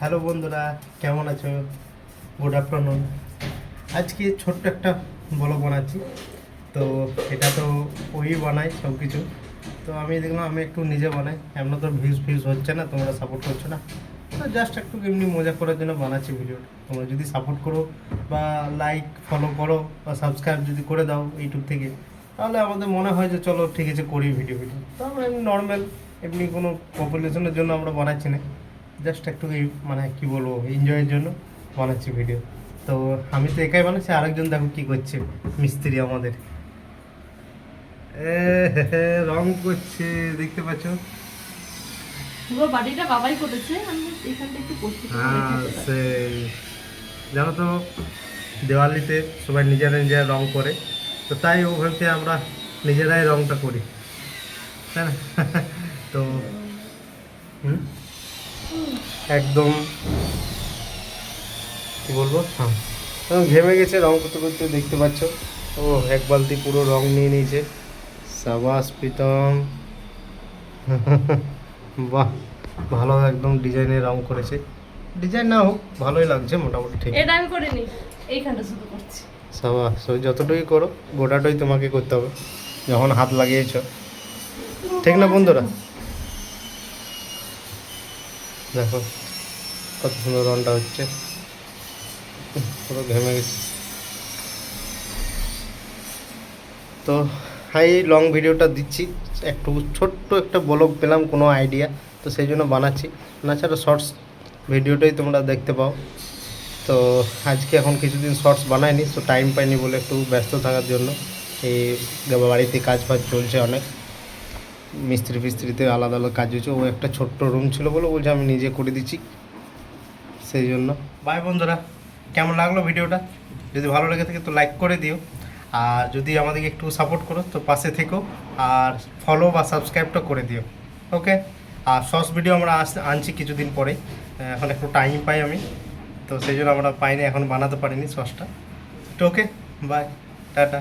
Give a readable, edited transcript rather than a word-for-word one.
Hello বন্ধুরা, কেমন আছো? Good afternoon. আজকে ছোট্ট একটা ব্লগ বানাচ্ছি। তো এটা তো ওই বানায় সব কিছু। তো আমি দেখলাম আমি একটু নিজে বানাই। এমন তো ভিউজ হচ্ছে না, তোমরা সাপোর্ট করছো না। তো জাস্ট একটু এমনি মজা করার জন্য বানাচ্ছি ভিডিওটা। তোমরা যদি সাপোর্ট করো বা লাইক ফলো করো বা সাবস্ক্রাইব যদি করে দাও ইউটিউব থেকে, তাহলে আমাদের মনে হয় যে চলো ঠিক আছে করি ভিডিও। তো আমরা এমনি নর্মাল, এমনি কোনো পপুলেশনের জন্য আমরা বানাচ্ছি না। জাস্ট একটু মানে কি বলবো, এনজয়ের জন্য বানাচ্ছি ভিডিও। তো আমি তো একাই বানাচ্ছি, আরেকজন দেখো কি করছে, মিস্ত্রি আমাদের রং করছে, দেখতে পাচ্ছ। পুরো বাড়িটা বাবাই করেছে, আমি এখানটা একটু করতে সেই জানো তো, দেওয়ালিতে সবাই নিজেরা নিজেরা রং করে, তো তাই ও ভাবছে আমরা নিজেরাই রংটা করি, তাই না? তো একদম কি বলবো, হ্যাঁ ঘেমে গেছে রং করতে করতে, দেখতে পাচ্ছ। ও এক বালতি পুরো রং নিয়ে নিয়েছে। সাবাস প্রীতম। বাহ, ভালো একদম ডিজাইনের রং করেছে। ডিজাইন না হোক, ভালোই লাগছে মোটামুটি, ঠিক। এটা আমি করিনি, এইখানটা শুধু করছি। সাবাস, ওই যতটুকুই করো গোটাটাই তোমাকে করতে হবে যখন হাত লাগিয়েছ, ঠিক না বন্ধুরা? দেখো কত সুন্দর রংটা হচ্ছে, পুরো ঘেমে গেছে। তো এই লং ভিডিওটা দিচ্ছি, একটু ছোট্ট একটা ব্লগ পেলাম, কোনো আইডিয়া, তো সেই জন্য বানাচ্ছি। তাছাড়া শর্টস ভিডিওটাই তোমরা দেখতে পাও। তো আজকে এখন কিছুদিন শর্টস বানাইনি, তো টাইম পাইনি বলে, একটু ব্যস্ত থাকার জন্য। এই বাড়িতে কাজ ফাজ চলছে অনেক, মিস্ত্রি ফিস্ত্রিতে আলাদা আলাদা কাজ হচ্ছে। ও একটা ছোট্ট রুম ছিল বলে বলছে আমি নিজে করে দিচ্ছি, সেই জন্য। বাই বন্ধুরা, কেমন লাগলো ভিডিওটা? যদি ভালো লেগে থাকে তো লাইক করে দিও, আর যদি আমাদেরকে একটু সাপোর্ট করো তো পাশে থেকো, আর ফলো বা সাবস্ক্রাইবটা করে দিও। ওকে। আর শর্টস ভিডিও আমরা আনছি কিছুদিন পরে, এখন একটু টাইম পাই আমি, তো সেই জন্য আমরা পাইনি, এখন বানাতে পারিনি শর্টসটা। তো ওকে, বাই, টাটা।